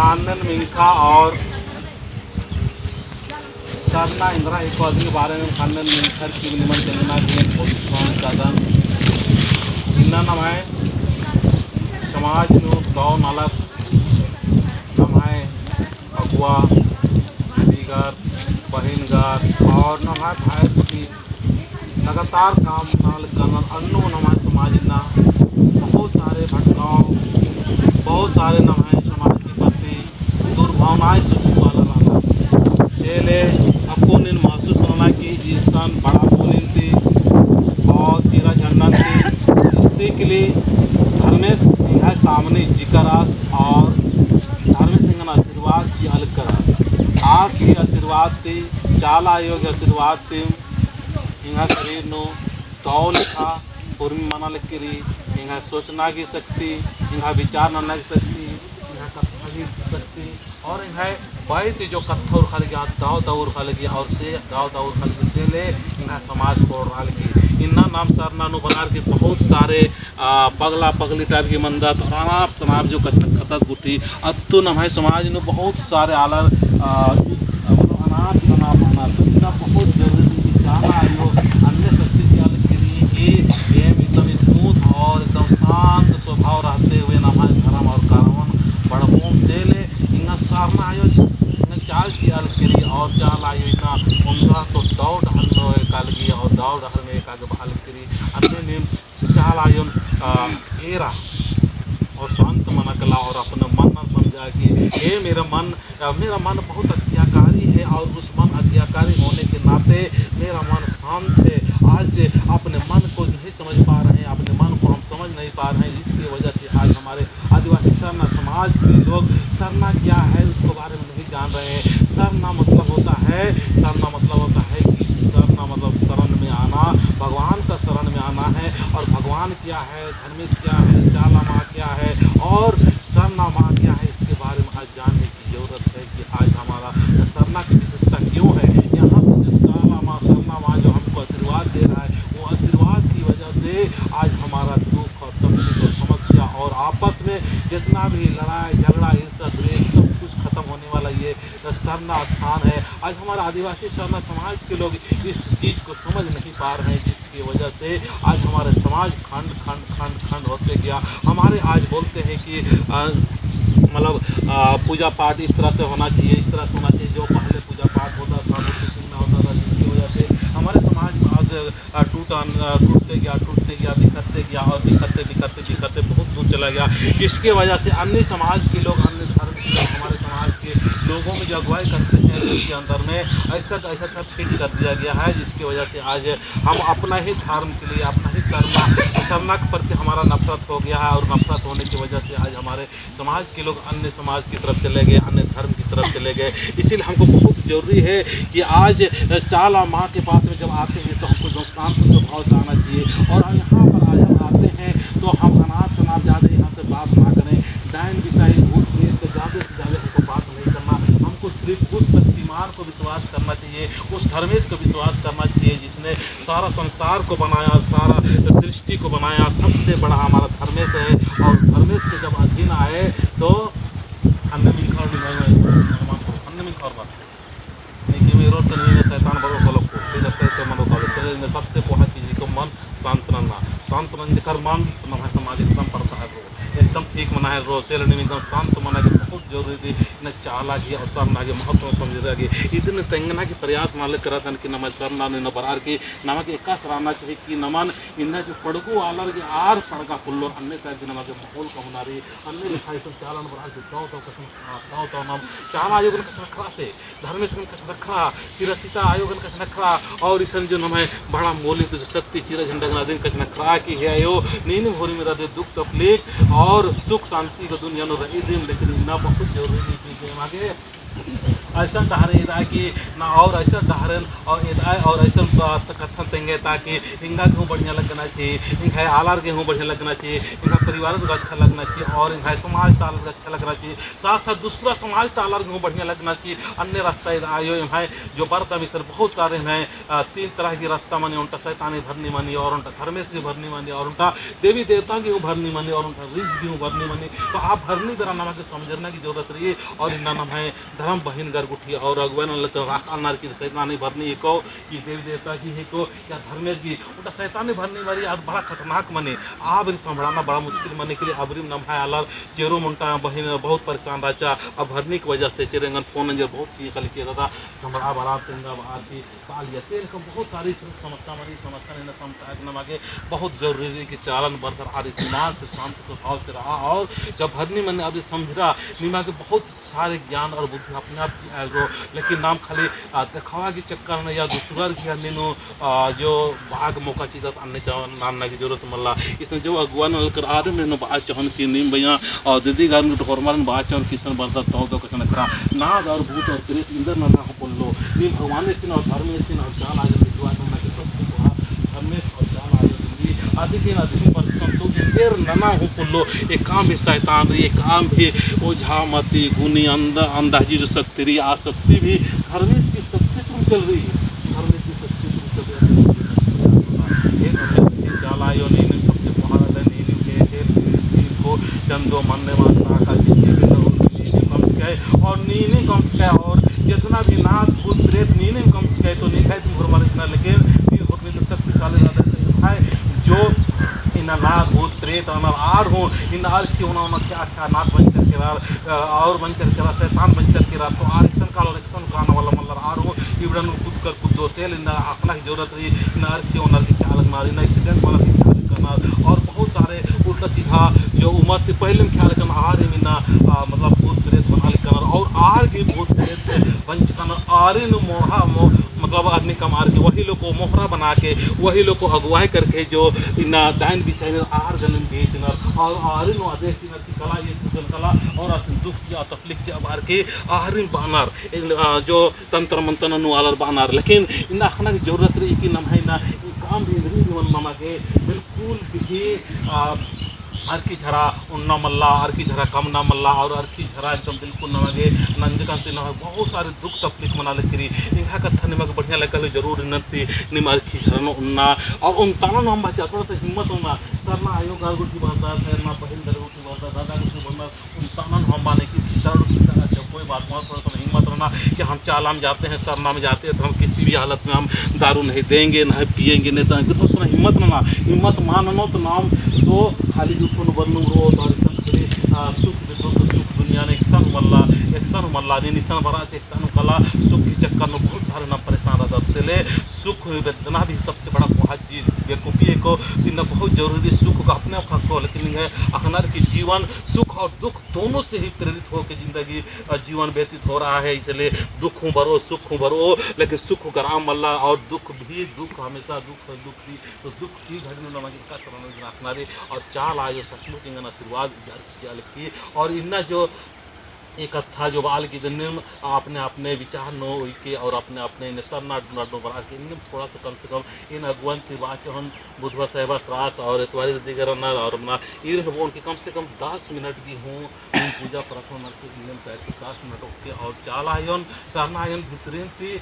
खानन मिंखा और सरना इंदिरा एक आदमी के बारे में खानन मिंखर की निमन तेलना के पोषण कदम इन्ना नाम है समाज नु गाँव नालक नाम है अगुआ दीगर बहिनगार और नाम है भाई पुटी लगातार काम नाल गणन अन्नो नाम है समाज ना बहुत सारे भटकाव बहुत सारे नाम है समाज के प्रति दुर्भावनाएं सुनने वाला रहा चेले आपको निन महसूस होना कि इंसान बड़ा बोली थी और तेरा झंडा थी स्त्री के लिए धर्मेश सिंह सामने जिकरास और धर्मेश सिंह आशीर्वाद की अलग करा आज की आशीर्वाद थी चाला योग्य आशीर्वाद थी इंहा शरीर नो दौ लिखा पूर्वी मना लिखी इंहा सोचना की शक्ति इंहा विचार करना की शक्ति इंहा कथा की शक्ति और इंहा बहुत जो कथा और खाली गाँव दौर खाली और से गाँव दौर खाली से ले इंहा समाज को खाली इन्ना नाम सरना नु बनार के बहुत सारे पगला पगली टाइप की मंदत और अनाप शनाप जो खतक गुटी अत्तु नाम है समाज नु बहुत सारे आलर अनाप शनाप इतना बहुत जरूरी जाना आयो अन्य शक्ति की अलग के लिए कि एकदम स्मूथ और एकदम शांत स्वभाव रहते हुए नाम है धर्म और कार्बन बड़बोम से ले इन्ना सारना आयो चाल की अलग के लिए और चाल आयो इतना उनका तो दौड़ हल्लो काल की और दौड़ हल में एक आगे बहाल करी अन्य नियम चाल आयो एरा और शांत मना कला और अपने मन न समझा कि ये मेरा मन बहुत आज्ञाकारी है और उस मन आज्ञाकारी होने के नाते मेरा मन शांत है। आज अपने मन को नहीं समझ पा रहे हैं, अपने मन को हम समझ नहीं पा रहे हैं, जिसकी वजह से आज हमारे आदिवासी सरना समाज के लोग सरना क्या है उसके बारे में नहीं जान रहे हैं। सरना मतलब होता है कि सरना मतलब शरण में आना, भगवान का शरण में आना है। और भगवान क्या है, धर्मेश क्या है, चाला माँ क्या है और सरना माँ क्या है, इसके बारे में आज जानने की जरूरत है कि आज हमारा सरना की विशेषता क्यों है। यहाँ पर जो सरना माँ जो हमको आशीर्वाद दे रहा है वो आशीर्वाद की वजह से आज हमारा दुख और तकलीफ और समस्या और आपस में जितना भी लड़ाई झगड़ा ईर्ष्या द्वेष सब कुछ खत्म होने वाला ये सरना स्थान है। आज हमारा आदिवासी सरना समाज के लोग इस चीज़ को समझ नहीं पा रहे हैं, जिसकी वजह से आज हमारे समाज खंड खंड खंड खंड होते गया। हमारे आज बोलते हैं कि मतलब पूजा पाठ इस तरह से होना चाहिए, इस तरह से होना चाहिए। जो पहले पूजा पाठ होता था वो किसी में होता था, जिसकी वजह से हमारे समाज में आज टूटते गया दिखते बहुत दूर चला गया। इसके वजह से अन्य समाज के लोग, अन्य धर्म के लोग हमारे समाज के लोगों में जो अगुवाई करते हैं उनके अंदर में ऐसा सब फिट कर दिया गया है, जिसकी वजह से आज हम अपना ही धर्म के लिए अपना ही सरना के प्रति हमारा नफरत हो गया है। और नफरत होने की वजह से आज हमारे समाज के लोग अन्य समाज की तरफ चले गए, अन्य धर्म की तरफ चले गए। इसीलिए हमको बहुत जरूरी है कि आज चाला माँ के पास में जब आते हैं तो हमको जो शांत स्वभाव से आना चाहिए। और यहाँ पर आज हम आते हैं तो हम अनाप शनाप ज़्यादा यहाँ से बात ना करें, डायन विषय भूत प्रेत से ज़्यादा हमको बात नहीं करना। हमको सिर्फ उस शक्तिमान को विश्वास करना चाहिए, उस धर्मेश को विश्वास करना चाहिए जिसने सारा संसार को बनाया, सारा सृष्टि को बनाया। सबसे बड़ा हमारा धर्मेश है। और धर्मेश के जब अधीन आए तो अन्य मिलकर शैतान बड़ो को सबसे पहला चीज़ को मन शांत रहना कर मन समाज एकदम पड़ता है एकदम ठीक मना है रोज एकदम शांत मना के बहुत जरूरी थी न चाला की और सरना के महत्व समझ रहा इतने तेंगना की प्रयास मालिक करा था कि नमः सरना न बरार की नमक एक सराहना चाहिए कि नमन इन्हें जो पड़गू आलर के आर सड़का पुल्लो अन्य शायद नमक माहौल का होना रही अन्य लिखाई सब चालन बरार के गाँव तो नम चाला आयोगन का नखरा से धर्मेश का नखरा चिरसिता आयोगन का नखरा और इस जो नम बड़ा मौलिक जो शक्ति चिर झंडा दिन का नखरा की है यो नीनी भोरी में रहते दुख तकलीफ और सुख शांति को दुनिया में रही दिन लेकिन इतना बहुत जरूरी चीज़ है आगे ऐसा डहरे इदा कि ना और ऐसा डहरन और इदा और ऐसा कथन तेंगे ताकि इंगा के बढ़िया लगना चाहिए, इंगा आलार के बढ़िया लगना चाहिए, इंगा परिवार को अच्छा लगना चाहिए और इंगा समाज तालर को अच्छा लगना चाहिए, साथ साथ दूसरा समाज तालर के बढ़िया लगना चाहिए। अन्य रास्ता इदा आयो है जो बरता मिसर बहुत सारे हैं, 3 तरह की रास्ता मानी, उनका शैतानी भरनी मानी और उनका धर्मेश की भरनी मानी और उनका देवी देवताओं की भरनी मानी और उनका रिज की भरनी मानी। तो आप भरनी तरह नाम के समझना की जरूरत रही है। और इनका नाम है धर्म बहिन गरगुठी और अगुवन राखानार की शैतानी भरनी को कि देवी देवता की है को या धर्मेश की उनका शैतानी भरनी मारी आज बड़ा खतरनाक मने आप संभालना बड़ा मुश्किल मने के लिए अबरी नाम है अलर चेरो मुंटा बहिन बहुत परेशान राचा अब भरनी की वजह से चेरेंगन फोन नंबर बहुत सी कल किया था संभड़ा बारात तेंगा आरती पाल ऐसे बहुत सारी समस्या मरी समस्या ने समझना आगे बहुत जरूरी है कि चालन बरकरार इत्मीनान से शांत स्वभाव से रहा। और जब भरनी मैंने अभी समझा निमा के बहुत सारे ज्ञान और बुद्धि अपने आप की आएगो, लेकिन नाम खाली दिखावा की चक्कर में या दूसरा की अन्य जो भाग मौका चीज़ अन्य नाना की जरूरत मल्ला इसने जो अगुआ नलकर आ रहे मैंने बात चौहन की नीम भैया और दीदी घर में हरमान बात चौन किसान बरता तो कसन करा नाद और भूत और प्रेत इंदर नाना हो बोलो नीम भगवान सिंह और धर्म सिंह और जान आगे विश्वास होना के धर्मेश और जान आगे आदि आदमी परिश्रम तो इंदेर नना हो बोलो एक काम भी शैतान रही, एक काम भी ओझा मती गुनी अंदाजी जो शक्ति रही आसक्ति भी धर्मेश की शक्ति तुम चल रही है, धर्मेश की शक्ति तुम चल रही है। चालायो नीनी सबसे महाराज नीनी के को चंदो मनने मानना का कम है और नीनी कम है और जितना भी नाथ भूत प्रेत नीनी कम है तो नहीं है तुम हमारे इतना, लेकिन फिर होटल तो शक्तिशाली ज़्यादा है जो इन नाथ भूत प्रेत आर हो इन आर क्यों ना क्या क्या नाथ बंचर के और बंचर के शैतान बंचर के तो आर एक्शन काल और एक्शन कान वाला मल्लर आर हो इवड़न खुद कर खुद दो सेल इन आखना की जरूरत रही इन आर क्यों ना की चालक मार इन एक्सीडेंट वाला की चालक करना और बहुत सारे उल्टा सीधा जो उम्र से पहले में ख्याल करना आर मिना मतलब भूत प्रेत बना लिखना और आर की भूत प्रेत बंच करना आर मोहा मतलब आदमी का मार के वही लोग को मोहरा बना के वही लोग को अगुवाई करके जो इन दान विषय में आर जन्म बेचनर और आरिन आदेश की कला ये सृजन कला और दुख या तकलीफ से आर के आरिन बानर जो तंत्र मंत्र आलर बानर, लेकिन इन आखना की जरूरत रही कि नम है ना काम भी नमा के बिल्कुल भी अर्की झरा उन्ना मल्ला अर्की झरा कम ना मल्ला और अर्की झरा एकदम बिल्कुल नमगे नंजकांति न बहुत सारे दुख तकलीफ मना लेकरी इनका कथा निमक बढ़िया लगल जरूर नती निम अर्की झरा न उन्ना और उन ताना हम बचा थोड़ा सा हिम्मत होना सरना आयो गारगुटी बांधा सरना बहन गारगुटी बांधा दादा गुटी बांधा उन ताना हम बाने की शरण कोई बात नहीं थोड़ा सा हिम्मत रहना कि हम चाला में जाते हैं सरना में जाते हैं तो हम किसी भी हालत में हम दारू नहीं देंगे नहीं पिएंगे नहीं तो थोड़ा हिम्मत रहना हिम्मत मानो तो नाम तो खाली जुटून बनू रो सुख सुख दुनिया ने एक सन मल्ला निशान बड़ा एक सन कला सुख की चक्कर में बहुत सारे ना परेशान रहते ले सुख वेदना भी सबसे बड़ा चीज बेकूफी को इन बहुत जरूरी सुख का अपने आप को, लेकिन है अखनार की जीवन सुख और दुख दोनों से ही प्रेरित होकर जिंदगी जीवन व्यतीत हो रहा है। इसलिए दुख हूँ भरो सुख हूँ भरो, लेकिन सुख गराम मल्ला और दुख भी दुख हमेशा दुख भी तो दुख की घड़ी में नमाज का शरण अखनारे और चाल आयो सचमुच इंगन आशीर्वाद की और इन्ना जो एक कथा जो बाल की दिन अपने अपने विचार नो के और अपने अपने निसर नाडो बना के इन थोड़ा सा कम से कम इन अगुवन की बात हम बुधवार साहिबा श्रास और इतवारी दिगर और अपना ईर हो उनकी कम से कम 10 मिनट की हूँ पूजा प्रार्थना के 10 मिनट के और चालायन सरनायन भितरीन थी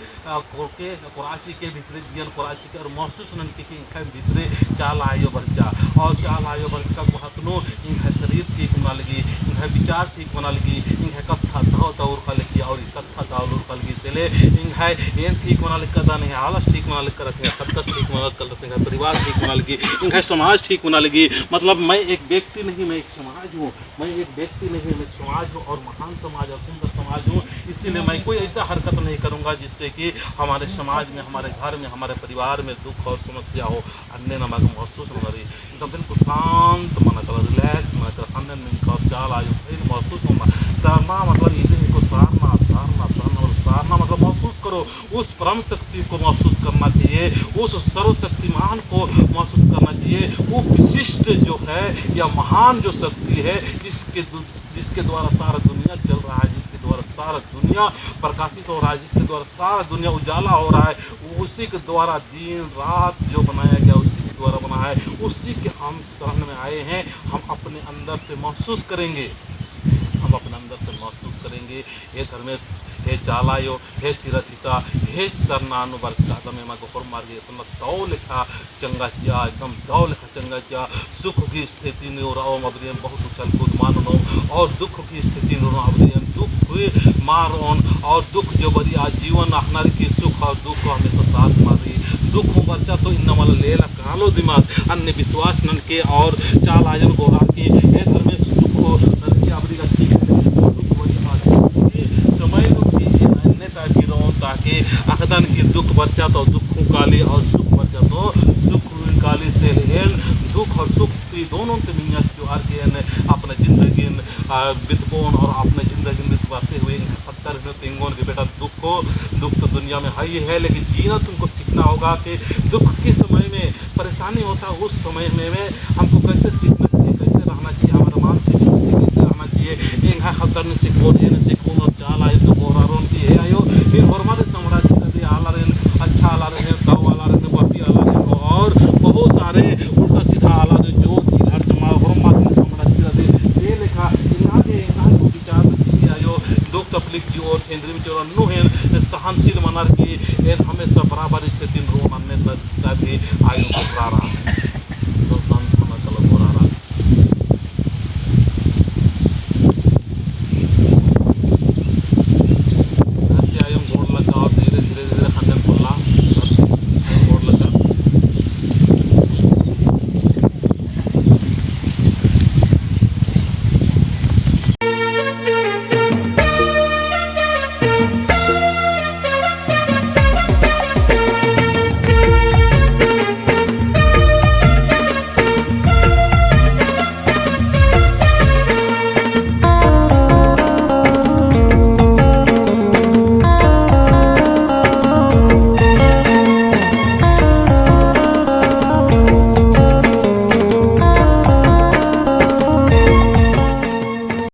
के कराची के भितरी दियन कराची के और महसूस नन के भितरे चाल आयो बच्चा और चाल आयो बच्चा को हतनो इनका शरीर ठीक बना लगी इनका विचार ठीक बना लगी इनका कथा धाव दौर का लिखी और कथा दाउर का लगी चले इनका एन ठीक बना लिख कर नहीं आलस ठीक बना लिख कर रखे खतस ठीक बना कर रखे परिवार ठीक बना लगी इनका समाज ठीक बना लगी। मतलब मैं एक व्यक्ति नहीं मैं एक समाज हूँ, मैं एक व्यक्ति नहीं मैं समाज हूँ और महान समाज और सुंदर समाज हूँ। इसीलिए मैं कोई ऐसा हरकत नहीं करूँगा जिससे कि हमारे समाज में हमारे घर में हमारे परिवार में दुख और समस्या हो अन्य नमक महसूस न करी एकदम बिल्कुल शांत मना कर रिलैक्स मना कर अन्य मिलकर चाल आयु फिर महसूस होना सारना मतलब इन्हीं को सारना सारना सारना और सारना मतलब महसूस करो उस परम शक्ति को महसूस करना चाहिए, उस सर्वशक्तिमान को महसूस करना चाहिए, वो विशिष्ट जो है या महान जो शक्ति है जिसके द्वारा सारा दुनिया चल रहा है, जिसके द्वारा द्वारा सारा दुनिया प्रकाशित हो रहा है, जिसके द्वारा सारा दुनिया उजाला हो रहा है, उसी के द्वारा दिन रात जो बनाया गया उसी के द्वारा बना है, उसी के हम शरण में आए हैं। हम अपने अंदर से महसूस करेंगे, हम अपने अंदर से महसूस करेंगे, हे धर्मेश, हे चालायो, हे सिरसिता, हे सरनानु बरसता दमे मा गोपर मार गए तुम दौ लिखा चंगा किया, एकदम दौ लिखा चंगा किया। सुख की स्थिति में रहो मबरियम बहुत उछल कूद मानो, और दुख की स्थिति में मबरियम दुख हुए मारोन, और दुख जो बड़ी आजीवन आखनार की सुख और दुख हमेशा साथ मारी। दुख हो बच्चा तो इन वाला लेला कालो दिमाग अन्य विश्वास नन के और चाल आजन गोरा के, हे धर्मेश सुख हो नन की अबरी का ठीक है दुख बड़ी बात समय को अन्य टाइप की रहो, ताकि अखदन की दुख बच्चा तो दुख काली और सुख बच्चा तो सुख काली से लेन दुख और सुख की दोनों से मियाँ त्योहार के अपने जिंदगी बितबोन और अपने जिंदगी में बढ़ते हुए पत्थर में तिंगोन के बेटा दुख हो, दुख तो दुनिया में है ही है, लेकिन जीना तुमको सीखना होगा कि दुख के समय में परेशानी होता है, उस समय में हमको कैसे सीखना चाहिए, कैसे रहना चाहिए, हमारा मानसिक स्थिति कैसे रहना चाहिए। एक है खतर ने सीखोन ये सीखोन और चाल आए तो गोरारोन की है आयो फिर हमारे साम्राज्य का आला रहे अच्छा आला रहे दाव वाला रहे बापी आला रहे और बहुत सारे उल्टा सीधा आला रहे जो चिल्हर चमा हरमात साम्राज्य रहे ये लिखा इनाके इनाके को विचार रखिए आयो दुख तकलीफ की और केंद्र में जो नु है सहनशील मनार की हमेशा बराबर स्थिति रोन अन्य भी आयो घबरा रहा है।